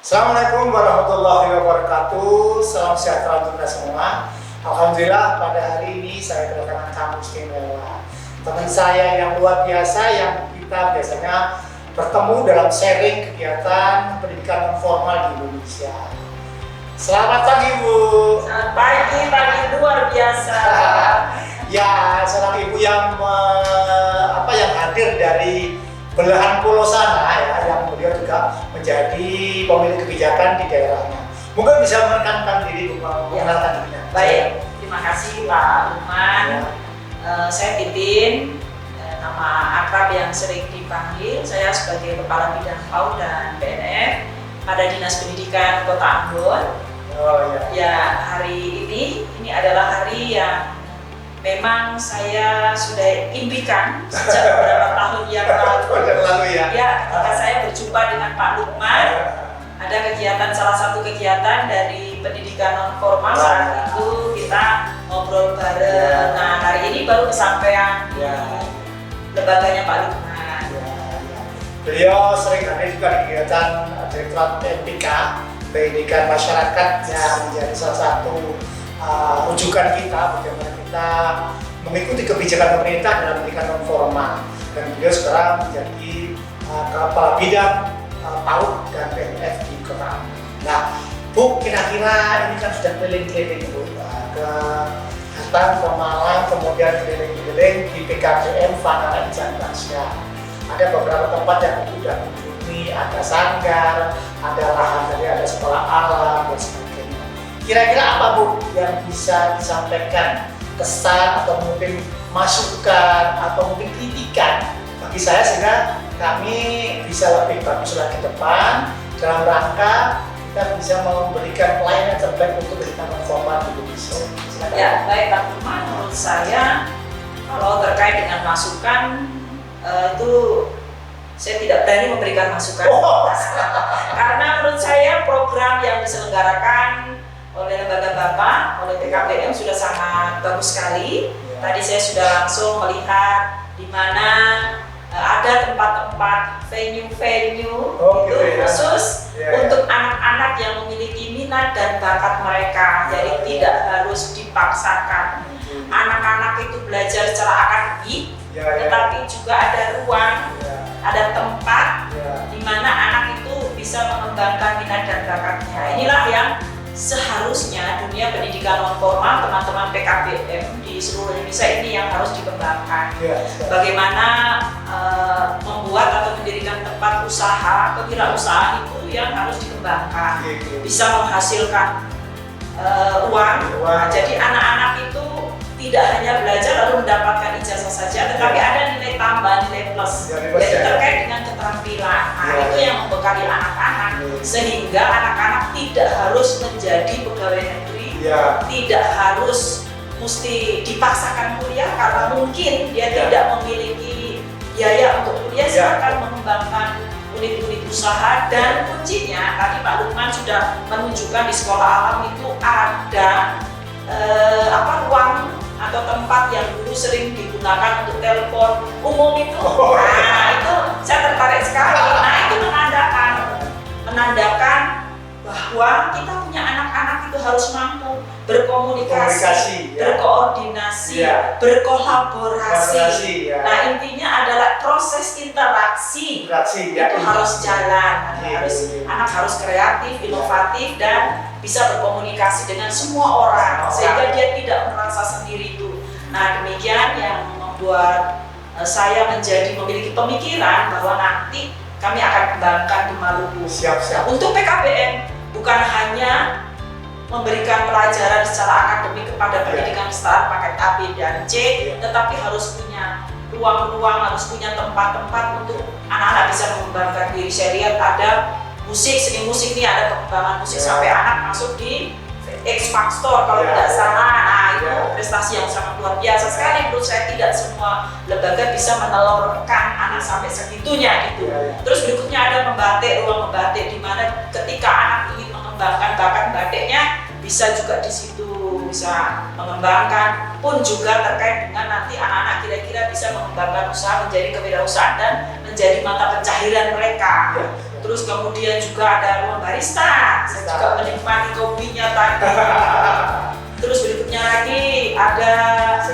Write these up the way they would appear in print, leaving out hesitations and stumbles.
Assalamualaikum warahmatullahi wabarakatuh. Salam sejahtera untuk kita semua. Alhamdulillah pada hari ini saya kedatangan tamu istimewa, teman saya yang luar biasa yang kita biasanya bertemu dalam sharing kegiatan pendidikan non formal di Indonesia. Selamat pagi Bu. Selamat pagi luar biasa. Ya, seorang ibu yang yang hadir dari belahan pulau sana ya, yang beliau juga menjadi pemilik kebijakan di daerahnya. Mungkin bisa menekankan diri, mengenalkan dirinya. Baik, terima kasih Pak Lukman. Ya. Saya Titin, nama akrab yang sering dipanggil. Saya sebagai Kepala Bidang PAUD dan BNF pada Dinas Pendidikan Kota Ambon. Oh, ya. Ya, hari ini adalah hari yang memang saya sudah impikan sejak beberapa tahun yang lalu. Ya, ketika saya berjumpa dengan Pak Lukman, ada salah satu kegiatan dari pendidikan non formal. Saat itu kita ngobrol bareng. Nah, hari ini baru kesampaian lembaganya Pak Lukman. Beliau sering hadir juga di kegiatan Direktorat PMPK, Pendidikan Masyarakat, yang menjadi salah satu rujukan kita bagaimana kita mengikuti kebijakan pemerintah dalam pendidikan non formal. Dan beliau sekarang menjadi Kepala Bidang PAUD dan BNF di Kota Ambon. Nah, Bu, kira-kira ini kan sudah keliling-keliling Bu, ke Batam, ke Malang, kemudian keliling-keliling di PKBM Fana Ijan Basya. Ada beberapa tempat yang sudah dikunjungi, ada sanggar, ada lahan tadi, ada sekolah alam dan sebagainya. Kira-kira apa Bu yang bisa disampaikan, kesan atau mungkin masukan atau mungkin kritikan bagi saya sehingga kami bisa lebih bagus lagi ke depan dalam rangka kita bisa memberikan pelayanan terbaik untuk pendidikan non formal di Indonesia. Silakan. Ya, baik Pak Lukman, menurut saya kalau terkait dengan masukan itu saya tidak berani memberikan masukan. Karena menurut saya program yang diselenggarakan oleh lembaga Bapak, oleh PKBM sudah sangat bagus sekali. Tadi saya sudah langsung melihat di mana ada tempat-tempat venue khusus untuk anak-anak yang memiliki minat dan bakat mereka. Jadi tidak harus dipaksakan. Anak-anak itu belajar secara akademik, tetapi juga ada ruang, ada tempat di mana anak itu bisa mengembangkan minat dan bakatnya. Inilah yang seharusnya dunia pendidikan non formal teman-teman PKBM di seluruh Indonesia ini yang harus dikembangkan. Bagaimana membuat atau mendirikan tempat usaha, kewirausahaan itu yang harus dikembangkan, bisa menghasilkan uang. Nah, jadi anak-anak itu tidak hanya belajar lalu mendapatkan ijazah saja, tetapi ada nilai tambah, nilai plus, yaitu terkait dengan keterampilan. Nah, itu yang membekali anak-anak sehingga anak-anak tidak harus menjadi pegawai negeri, tidak harus mesti dipaksakan kuliah karena mungkin dia tidak memiliki biaya untuk kuliah. Silakan mengembangkan unit-unit usaha, dan kuncinya tadi Pak Lukman sudah menunjukkan di sekolah alam itu ada ruang atau tempat yang dulu sering digunakan untuk telepon umum itu. Nah, itu saya tertarik sekali. Nah, itu menandakan bahwa kita punya anak-anak itu harus mampu berkomunikasi, berkoordinasi, berkolaborasi. Nah, intinya adalah proses interaksi itu harus jalan. Anak harus kreatif, inovatif, dan bisa berkomunikasi dengan semua orang sehingga dia tidak merasa sendiri itu. Nah, demikian yang membuat saya memiliki pemikiran bahwa nanti kami akan kembangkan di Maluku. Untuk PKBM bukan hanya memberikan pelajaran secara akademik kepada pendidikan kesetaraan paket A, B, dan C, tetapi harus punya ruang-ruang, harus punya tempat-tempat untuk anak-anak bisa mengembangkan diri. Saya lihat ada musik, seni musik ini ada pengembangan musik sampai anak masuk di X Factor kalau tidak salah. Nah itu prestasi yang sangat luar biasa sekali. Menurut saya tidak semua lembaga bisa menelurkan anak sampai segitunya gitu. Terus berikutnya ada membatik, ruang membatik di mana ketika anak ingin mengembangkan bakat batiknya bisa juga di situ bisa mengembangkan, pun juga terkait dengan nanti anak-anak kira-kira bisa mengembangkan usaha menjadi kewirausahaan dan menjadi mata pencaharian mereka. Terus kemudian juga ada ruang barista, saya juga menikmati kopinya tadi. Terus berikutnya lagi ada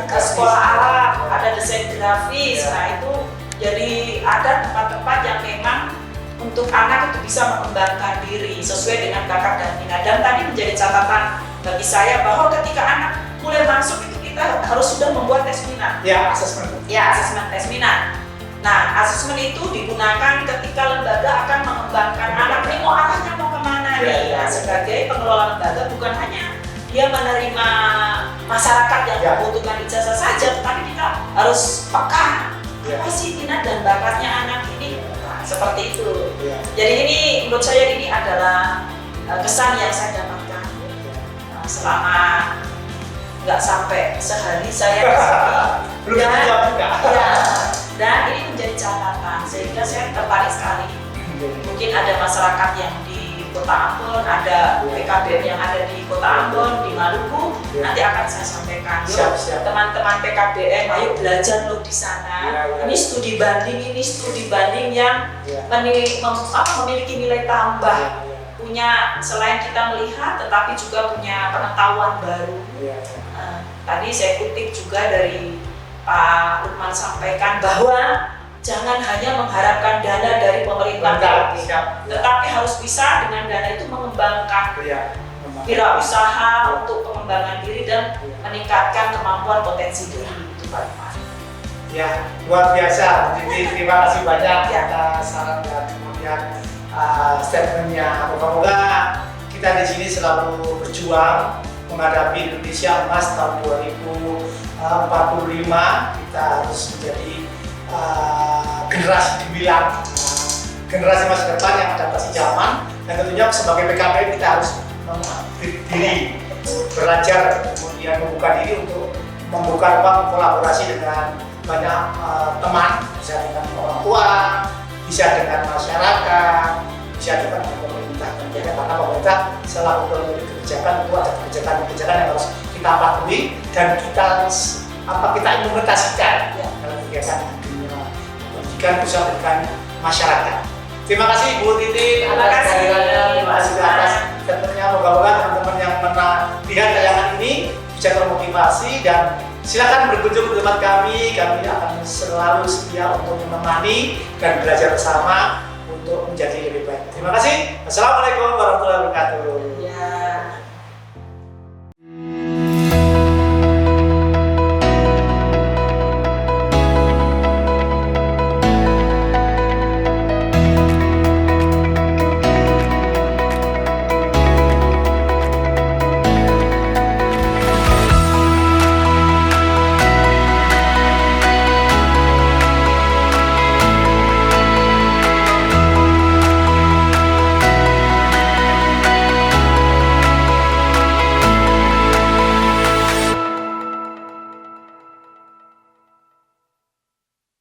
sekolah alat, ada desain grafis. Nah itu jadi ada tempat-tempat yang memang untuk anak itu bisa mengembangkan diri sesuai dengan bakat dan minat. Dan tadi menjadi catatan bagi saya bahwa ketika anak mulai masuk itu kita harus sudah membuat tes minat. Ya, asesmen. Ya, asesmen tes minat. Nah, asesmen itu digunakan ketika lembaga akan mengembangkan anak ini mau arahnya mau kemana nih. Nah, sebagai pengelola lembaga bukan hanya dia menerima masyarakat yang membutuhkan ijazah saja, tetapi kita harus peka apa sih minat dan bakatnya anak ini. Nah, seperti itu. Jadi ini menurut saya ini adalah kesan yang saya dapatkan selama nggak sampai sehari saya belum jawab juga. Dan ini menjadi catatan sehingga saya tertarik sekali. Mungkin ada masyarakat yang di Kota Ambon, ada PKBM yang ada di Kota Ambon, di Maluku, nanti akan saya sampaikan. Yuk teman-teman PKBM, ayo belajar loh di sana. Ini studi banding yang memiliki nilai tambah. Punya selain kita melihat, tetapi juga punya pengetahuan baru. Tadi saya kutip juga dari Pak Lukman sampaikan bahwa jangan hanya mengharapkan dana dari pemerintah, tetapi harus bisa dengan dana itu mengembangkan wirausaha untuk pengembangan diri dan meningkatkan kemampuan potensi diri. Itu Pak Lukman. Ya, luar biasa. Jadi terima kasih banyak atas saran dan kemudian statementnya. Moga-moga kita di sini selalu berjuang menghadapi Indonesia Emas tahun 2045. Kita harus menjadi generasi gemilang, generasi masa depan yang adaptasi zaman. Dan tentunya sebagai PKBM kita harus diri belajar, kemudian membuka diri untuk membuka ruang kolaborasi dengan banyak teman, bisa dengan orang tua, bisa dengan masyarakat, bisa dengan pemerintah. Karena pemerintah selalu memiliki kebijakan, itu ada kebijakan yang harus kita patuhi dan kita implementasikan dalam kegiatan dunia pendidikan, usaha pendidikan masyarakat. Terima kasih Bu Titin atas kehadirannya, terima kasih atas tentunya. Moga-moga teman-teman yang melihat tayangan ini bisa termotivasi dan silakan berkunjung ke tempat kami akan selalu setia untuk menemani dan belajar bersama untuk menjadi lebih baik. Terima kasih. Assalamualaikum warahmatullahi wabarakatuh.